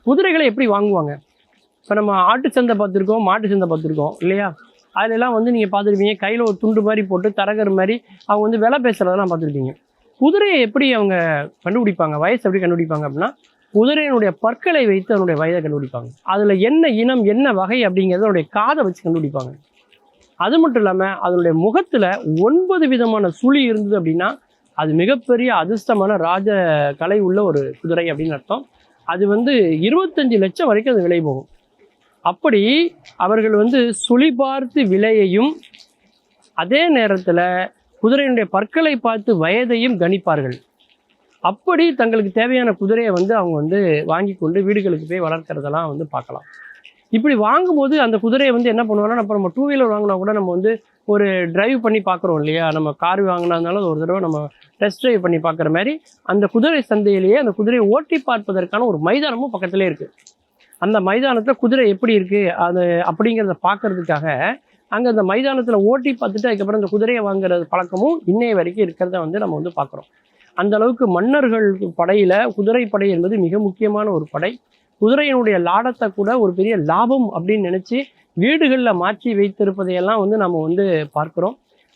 குதிரைகளை எப்படி வாங்குவாங்க? இப்போ நம்ம ஆட்டு சந்தை பார்த்துருக்கோம், மாட்டு சந்தை பார்த்துருக்கோம் இல்லையா? அதிலெல்லாம் வந்து நீங்கள் பார்த்துருப்பீங்க, கையில் ஒரு துண்டு மாதிரி போட்டு தரகர் மாதிரி அவங்க வந்து விலை பேசுகிறதெல்லாம் பார்த்துருப்பீங்க. குதிரையை எப்படி அவங்க கண்டுபிடிப்பாங்க, வயசு எப்படி கண்டுபிடிப்பாங்க அப்படின்னா, குதிரையினுடைய பற்களை வைத்து அதனுடைய வயதை கண்டுபிடிப்பாங்க. அதில் என்ன இனம் என்ன வகை அப்படிங்கிறத அதனுடைய காதை வச்சு கண்டுபிடிப்பாங்க. அது மட்டும் இல்லாமல் அதனுடைய முகத்தில் 9 விதமான சுழி இருந்தது அப்படின்னா அது மிகப்பெரிய அதிர்ஷ்டமான ராஜ கலை உள்ள ஒரு குதிரை அப்படின்னு அர்த்தம். அது வந்து 25 லட்சம் வரைக்கும் அது விலை போகும். அப்படி அவர்கள் வந்து சுழி பார்த்து விலையையும் அதே நேரத்தில் குதிரையினுடைய பற்களை பார்த்து வயதையும் கணிப்பார்கள். அப்படி தங்களுக்கு தேவையான குதிரையை வந்து அவங்க வந்து வாங்கி கொண்டு வீடுகளுக்கு போய் வளர்க்குறதெல்லாம் வந்து பார்க்கலாம். இப்படி வாங்கும்போது அந்த குதிரையை வந்து என்ன பண்ணுவாங்கன்னா, இப்போ நம்ம 2 வீலர் வாங்கினா கூட நம்ம வந்து ஒரு டிரைவ் பண்ணி பார்க்குறோம் இல்லையா? நம்ம கார் வாங்கினாலும் ஒரு தடவை நம்ம டெஸ்ட் டிரைவ் பண்ணி பார்க்குற மாதிரி அந்த குதிரை சந்தையிலேயே அந்த குதிரையை ஓட்டி பார்ப்பதற்கான ஒரு மைதானமும் பக்கத்துலேயே இருக்குது. அந்த மைதானத்தில் குதிரை எப்படி இருக்குது அது அப்படிங்கிறத பார்க்கறதுக்காக அங்கே அந்த மைதானத்தில் ஓட்டி பார்த்துட்டு அதுக்கப்புறம் அந்த குதிரையை வாங்குறது பழக்கமும் இன்னைய வரைக்கும் இருக்கிறத வந்து நம்ம வந்து பார்க்குறோம். அந்த அளவுக்கு மன்னர்கள் படையில் குதிரை படை என்பது மிக முக்கியமான ஒரு படை. குதிரையினுடைய லாடத்தை கூட ஒரு பெரிய லாபம் அப்படின்னு நினச்சி வீடுகளில் மாற்றி வைத்திருப்பதையெல்லாம் வந்து நம்ம வந்து பார்க்குறோம்.